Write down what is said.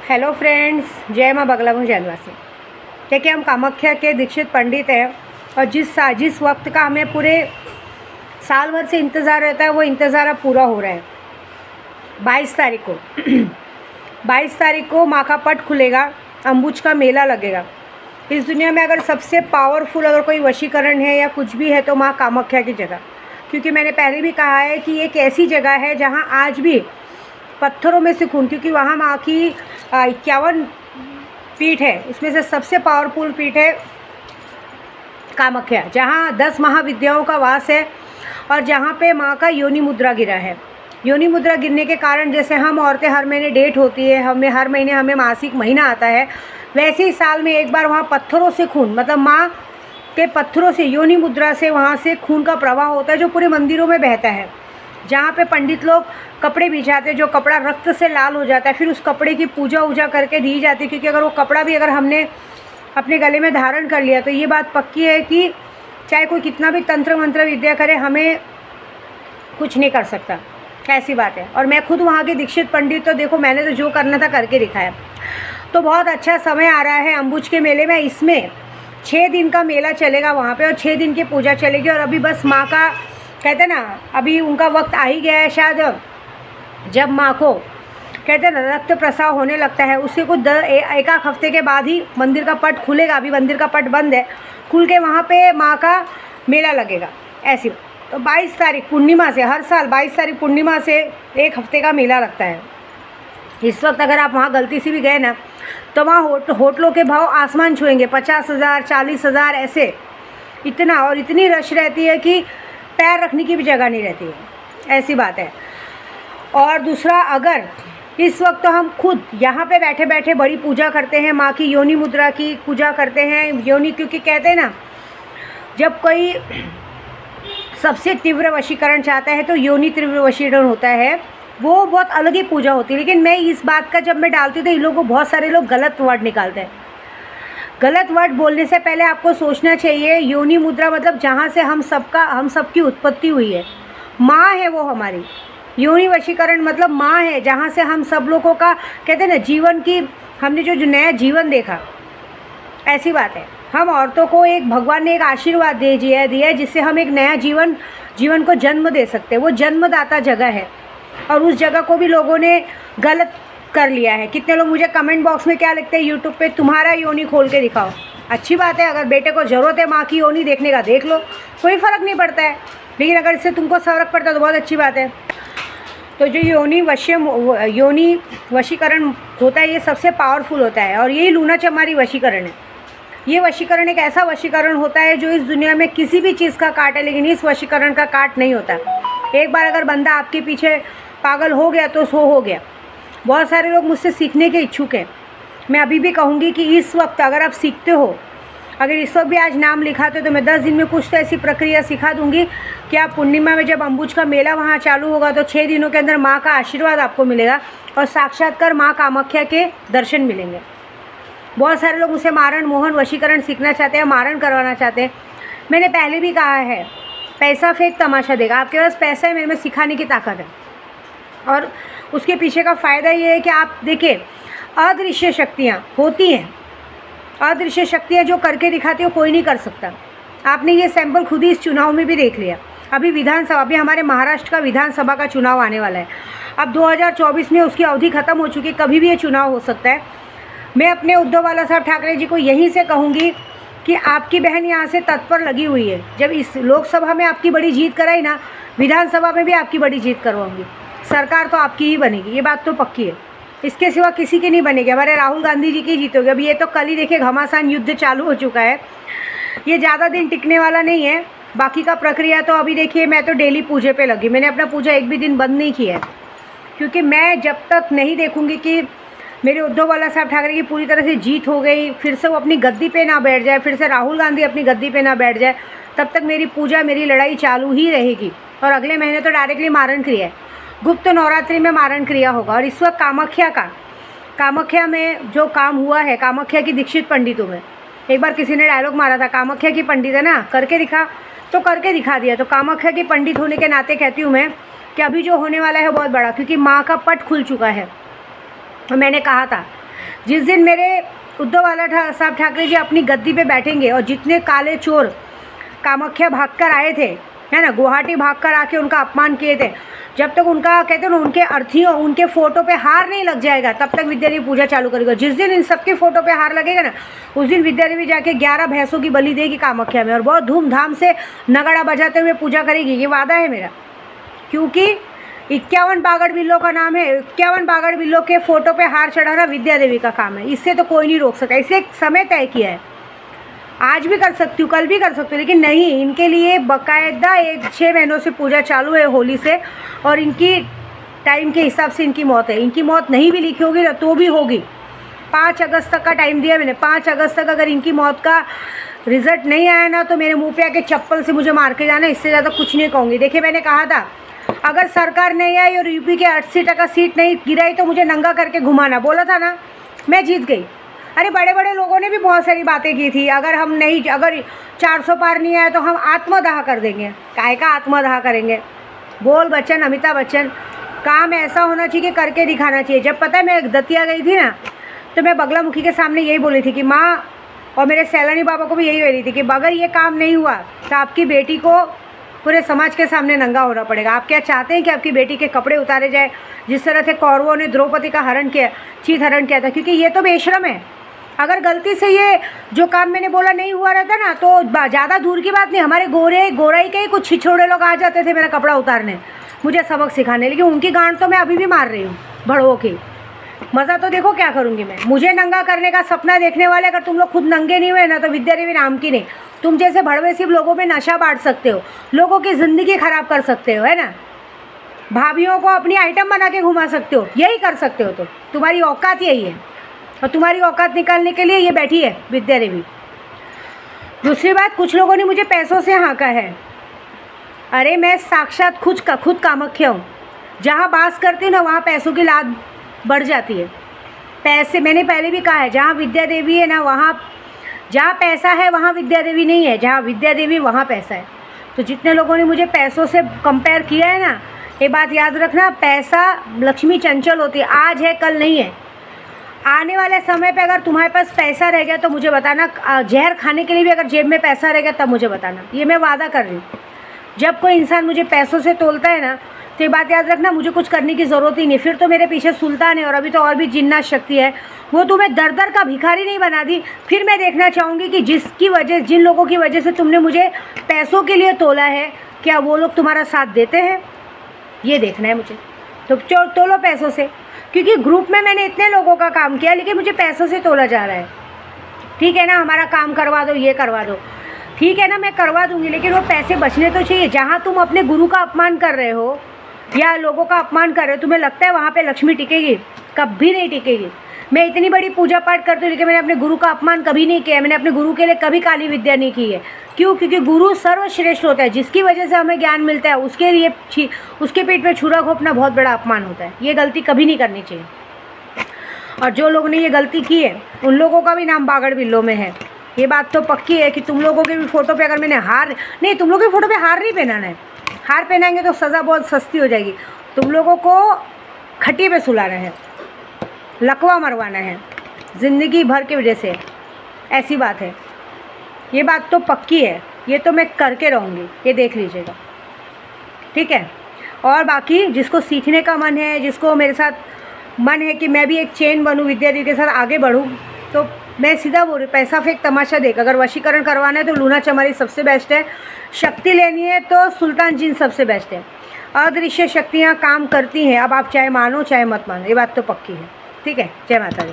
Hello friends, जय माँ बगलामुखी जानवासी। देखिए, हम कामाख्या के दीक्षित पंडित हैं और जिस वक्त का हमें पूरे साल भर से इंतज़ार रहता है वो इंतज़ार अब पूरा हो रहा है। 22 तारीख को 22 तारीख को माँ का पट खुलेगा, अम्बुज का मेला लगेगा। इस दुनिया में अगर सबसे पावरफुल अगर कोई वशीकरण है या कुछ भी है तो माँ कामाख्या की जगह, क्योंकि मैंने पहले भी कहा है कि एक ऐसी जगह है जहाँ आज भी पत्थरों में से खून, क्योंकि वहाँ माँ की 51 पीठ है, उसमें से सबसे पावरफुल पीठ है कामाख्या, जहाँ 10 महाविद्याओं का वास है और जहाँ पे माँ का योनि मुद्रा गिरा है। योनि मुद्रा गिरने के कारण जैसे हम औरतें हर महीने डेट होती है, हर महीने हमें मासिक महीना आता है, वैसे ही साल में एक बार वहाँ पत्थरों से खून, मतलब माँ के पत्थरों से, योनि मुद्रा से वहाँ से खून का प्रवाह होता है जो पूरे मंदिरों में बहता है। जहाँ पे पंडित लोग कपड़े बिछाते हैं, जो कपड़ा रक्त से लाल हो जाता है, फिर उस कपड़े की पूजा वूजा करके दी जाती है, क्योंकि अगर वो कपड़ा भी अगर हमने अपने गले में धारण कर लिया तो ये बात पक्की है कि चाहे कोई कितना भी तंत्र मंत्र विद्या करे, हमें कुछ नहीं कर सकता। ऐसी बात है। और मैं खुद वहाँ के दीक्षित पंडित, तो देखो मैंने तो जो करना था करके दिखाया। तो बहुत अच्छा समय आ रहा है अम्बुज के मेले में। इसमें 6 दिन का मेला चलेगा वहाँ पे और 6 दिन की पूजा चलेगी। और अभी बस माँ का कहते हैं ना, अभी उनका वक्त आ ही गया है शायद, जब माँ को कहते हैं ना रक्त प्रसाव होने लगता है, उसके कुछ एक हफ्ते के बाद ही मंदिर का पट खुलेगा। अभी मंदिर का पट बंद है, खुल के वहाँ पे माँ का मेला लगेगा। ऐसी तो 22 तारीख पूर्णिमा से, हर साल 22 तारीख पूर्णिमा से एक हफ्ते का मेला लगता है। इस वक्त अगर आप वहाँ गलती से भी गए ना तो वहाँ होटलों के भाव आसमान छुएंगे, 50,000 40,000 ऐसे, इतना। और इतनी रश रहती है कि पैर रखने की भी जगह नहीं रहती है, ऐसी बात है। और दूसरा, अगर इस वक्त तो हम खुद यहाँ पे बैठे बैठे बड़ी पूजा करते हैं, माँ की योनि मुद्रा की पूजा करते हैं। योनि, क्योंकि कहते हैं ना, जब कोई सबसे तीव्र वशीकरण चाहता है तो योनि तीव्र वशीकरण होता है, वो बहुत अलग ही पूजा होती है। लेकिन मैं इस बात का जब मैं डालती हूँ तो इन लोगों को बहुत सारे लोग गलत वर्ड निकालते हैं। गलत वर्ड बोलने से पहले आपको सोचना चाहिए। योनि मुद्रा मतलब जहाँ से हम सबकी उत्पत्ति हुई है, माँ है वो हमारी। योनि वशीकरण मतलब माँ है, जहाँ से हम सब लोगों का कहते हैं ना जीवन की, हमने जो नया जीवन देखा, ऐसी बात है। हम औरतों को एक भगवान ने एक आशीर्वाद दिया है जिससे हम एक नया जीवन को जन्म दे सकते हैं। वो जन्मदाता जगह है और उस जगह को भी लोगों ने गलत कर लिया है। कितने लोग मुझे कमेंट बॉक्स में क्या लिखते हैं, यूट्यूब पे तुम्हारा योनि खोल के दिखाओ। अच्छी बात है, अगर बेटे को ज़रूरत है माँ की योनि देखने का देख लो, कोई फ़र्क नहीं पड़ता है। लेकिन अगर इससे तुमको फ़र्क पड़ता है तो बहुत अच्छी बात है। तो जो योनि वशीकरण होता है, ये सबसे पावरफुल होता है और यही लूना चमारी वशीकरण है। ये वशीकरण एक ऐसा वशीकरण होता है जो इस दुनिया में किसी भी चीज़ का काट है, लेकिन इस वशीकरण का काट नहीं होता। एक बार अगर बंदा आपके पीछे पागल हो गया तो सो हो गया। बहुत सारे लोग मुझसे सीखने के इच्छुक हैं। मैं अभी भी कहूँगी कि इस वक्त अगर आप सीखते हो, अगर इस वक्त भी आज नाम लिखाते हो तो मैं 10 दिन में कुछ तो ऐसी प्रक्रिया सिखा दूँगी कि आप पूर्णिमा में जब अम्बुज का मेला वहाँ चालू होगा तो 6 दिनों के अंदर माँ का आशीर्वाद आपको मिलेगा और साक्षात्कार माँ कामाख्या के दर्शन मिलेंगे। बहुत सारे लोग मुझसे मारण मोहन वशीकरण सीखना चाहते हैं, मारण करवाना चाहते हैं। मैंने पहले भी कहा है, पैसा फेंक तमाशा देगा। आपके पास पैसा है, मेरे में सिखाने की ताकत है। और उसके पीछे का फ़ायदा ये है कि आप देखिए, अदृश्य शक्तियाँ होती हैं, अदृश्य शक्तियाँ जो करके दिखाती हो कोई नहीं कर सकता। आपने ये सैंपल खुद ही इस चुनाव में भी देख लिया। अभी विधानसभा, अभी हमारे महाराष्ट्र का विधानसभा का चुनाव आने वाला है। अब 2024 में उसकी अवधि ख़त्म हो चुकी है, कभी भी ये चुनाव हो सकता है। मैं अपने उद्धव बाला साहब ठाकरे जी को यहीं से कहूँगी कि आपकी बहन यहाँ से तत्पर लगी हुई है। जब इस लोकसभा में आपकी बड़ी जीत कराई ना, विधानसभा में भी आपकी बड़ी जीत करवाऊँगी। सरकार तो आपकी ही बनेगी, ये बात तो पक्की है। इसके सिवा किसी की नहीं बनेगी। हमारे राहुल गांधी जी की जीत होगी। अभी ये तो कल ही देखिए घमासान युद्ध चालू हो चुका है, ये ज़्यादा दिन टिकने वाला नहीं है। बाकी का प्रक्रिया तो अभी देखिए, मैं तो डेली पूजे पे लगी। मैंने अपना पूजा एक भी दिन बंद नहीं किया है, क्योंकि मैं जब तक नहीं देखूँगी कि मेरे उद्धव बाला साहब ठाकरे की पूरी तरह से जीत हो गई, फिर से वो अपनी गद्दी पे ना बैठ जाए, फिर से राहुल गांधी अपनी गद्दी पे ना बैठ जाए, तब तक मेरी पूजा, मेरी लड़ाई चालू ही रहेगी। और अगले महीने तो डायरेक्टली मारण क्रिया है, गुप्त नवरात्रि में मारण क्रिया होगा। और इस वक्त कामाख्या में जो काम हुआ है, कामाख्या की दीक्षित पंडितों में, एक बार किसी ने डायलॉग मारा था, कामाख्या की पंडित है ना, करके दिखा, तो करके दिखा दिया। तो कामाख्या की पंडित होने के नाते कहती हूँ मैं कि अभी जो होने वाला है बहुत बड़ा, क्योंकि माँ का पट खुल चुका है। तो मैंने कहा था जिस दिन मेरे उद्धव वाला साहब ठाकरे जी अपनी गद्दी पे बैठेंगे और जितने काले चोर कामाख्या भागकर आए थे, है ना, गुवाहाटी भागकर आके उनका अपमान किए थे, जब तक उनका कहते हैं ना उनके अर्थियों उनके फ़ोटो पे हार नहीं लग जाएगा तब तक विद्या देवी पूजा चालू करेगा। जिस दिन इन सबके फ़ोटो पे हार लगेगा ना, उस दिन विद्या देवी जाके 11 भैंसों की बलि देगी कामाख्या में और बहुत धूमधाम से नगाड़ा बजाते हुए पूजा करेगी। ये वादा है मेरा, क्योंकि 51 बागड़ बिल्लों का नाम है। 51 बागड़ बिल्लों के फ़ोटो पे हार चढ़ाना विद्या देवी का काम है। इससे तो कोई नहीं रोक सकता। इसे एक समय तय किया है, आज भी कर सकती हूँ, कल भी कर सकती हूँ, लेकिन नहीं, इनके लिए बाकायदा 6 महीनों से पूजा चालू है होली से, और इनकी टाइम के हिसाब से इनकी मौत है। इनकी मौत नहीं भी लिखी होगी ना तो भी होगी। 5 अगस्त तक का टाइम दिया मैंने। 5 अगस्त तक अगर इनकी मौत का रिजल्ट नहीं आया ना तो मेरे मुंह पे आके चप्पल से मुझे मार के जाना, इससे ज़्यादा कुछ नहीं कहूँगी। देखिए, मैंने कहा था अगर सरकार नहीं आई और यूपी के 80% सीट नहीं गिराई तो मुझे नंगा करके घुमाना, बोला था ना, मैं जीत गई। अरे बड़े बड़े लोगों ने भी बहुत सारी बातें की थी, अगर 400 पार नहीं आया तो हम आत्मदाह कर देंगे। काय का आत्मदाह करेंगे? बोल बच्चन, अमिताभ बच्चन, काम ऐसा होना चाहिए कि करके दिखाना चाहिए। जब पता है मैं दतिया गई थी ना तो मैं बगलामुखी के सामने यही बोली थी कि माँ, और मेरे सैलानी बाबा को भी यही बोली थी कि अगर ये काम नहीं हुआ तो आपकी बेटी को पूरे समाज के सामने नंगा होना पड़ेगा। आप क्या चाहते हैं कि आपकी बेटी के कपड़े उतारे जाए जिस तरह से कौरवों ने द्रौपदी का चीत हरण किया था? क्योंकि ये तो बेशरम है। अगर गलती से ये जो काम मैंने बोला नहीं हुआ रहता ना तो ज़्यादा दूर की बात नहीं, हमारे गोराई के ही कुछ छिछोड़े लोग आ जाते थे मेरा कपड़ा उतारने, मुझे सबक सिखाने, लेकिन उनकी गांड तो मैं अभी भी मार रही हूँ भड़वों की। मज़ा तो देखो क्या करूँगी मैं। मुझे नंगा करने का सपना देखने वाले अगर तुम लोग खुद नंगे नहीं हुए ना तो विद्या देवी नाम की नहीं। तुम जैसे भड़वे सिर्फ लोगों में नशा बांट सकते हो, लोगों की ज़िंदगी ख़राब कर सकते हो, है ना, भाभियों को अपनी आइटम बना के घुमा सकते हो, यही कर सकते हो। तो तुम्हारी औकात यही है और तुम्हारी औकात निकालने के लिए ये बैठी है विद्या देवी। दूसरी बात, कुछ लोगों ने मुझे पैसों से हाँका है। अरे मैं साक्षात खुद कामाख्या हूँ। जहाँ बास करती हूँ ना वहाँ पैसों की लात बढ़ जाती है। पैसे, मैंने पहले भी कहा है, जहाँ विद्या देवी है ना वहाँ, जहाँ पैसा है वहाँ विद्या देवी नहीं है, जहाँ विद्या देवी वहाँ पैसा है। तो जितने लोगों ने मुझे पैसों से कंपेयर किया है ना, ये बात याद रखना, पैसा लक्ष्मी चंचल होती है, आज है कल नहीं है। आने वाले समय पे अगर तुम्हारे पास पैसा रह गया तो मुझे बताना, जहर खाने के लिए भी अगर जेब में पैसा रह गया तब मुझे बताना, ये मैं वादा कर रही हूँ। जब कोई इंसान मुझे पैसों से तोलता है ना तो ये बात याद रखना, मुझे कुछ करने की ज़रूरत ही नहीं। फिर तो मेरे पीछे सुल्तान है और अभी तो और भी जिन्नात शक्ति है, वो तुम्हें दर दर का भिखारी नहीं बना दी। फिर मैं देखना चाहूँगी कि जिन लोगों की वजह से तुमने मुझे पैसों के लिए तोला है, क्या वो लोग तुम्हारा साथ देते हैं? ये देखना है मुझे। तो तोलो पैसों से, क्योंकि ग्रुप में मैंने इतने लोगों का काम किया लेकिन मुझे पैसों से तोला जा रहा है। ठीक है ना, हमारा काम करवा दो, ये करवा दो, ठीक है ना, मैं करवा दूंगी, लेकिन वो पैसे बचने तो चाहिए। जहाँ तुम अपने गुरु का अपमान कर रहे हो या लोगों का अपमान कर रहे हो, तुम्हें लगता है वहाँ पे लक्ष्मी टिकेगी? कभी नहीं टिकेगी। मैं इतनी बड़ी पूजा पाठ करती हूँ लेकिन मैंने अपने गुरु का अपमान कभी नहीं किया। मैंने अपने गुरु के लिए कभी काली विद्या नहीं की है। क्यों? क्योंकि गुरु सर्वश्रेष्ठ होता है, जिसकी वजह से हमें ज्ञान मिलता है उसके लिए उसके पेट में छुरा घोंपना बहुत बड़ा अपमान होता है। ये गलती कभी नहीं करनी चाहिए। और जो लोगों ने ये गलती की है उन लोगों का भी नाम बागड़ बिल्लों में है। ये बात तो पक्की है कि तुम लोगों के भी फ़ोटो पे अगर मैंने हार नहीं, तुम लोगों के फ़ोटो पे हार नहीं पहनाना है। हार पहनाएंगे तो सज़ा बहुत सस्ती हो जाएगी। तुम लोगों को खट्टी पे सुलाना है, लकवा मरवाना है ज़िंदगी भर की वजह से, ऐसी बात है। ये बात तो पक्की है, ये तो मैं करके रहूँगी, ये देख लीजिएगा, ठीक है। और बाकी जिसको सीखने का मन है, जिसको मेरे साथ मन है कि मैं भी एक चेन बनूँ, विद्या देवी के साथ आगे बढ़ूँ, तो मैं सीधा बोल रही, पैसा फेंक तमाशा देख। अगर वशीकरण करवाना है तो लूना चमारी सबसे बेस्ट है। शक्ति लेनी है तो सुल्तान जिन सबसे बेस्ट है। अदृश्य शक्तियाँ काम करती हैं, अब आप चाहे मानो चाहे मत मानो, ये बात तो पक्की है, ठीक है। जय माता दी।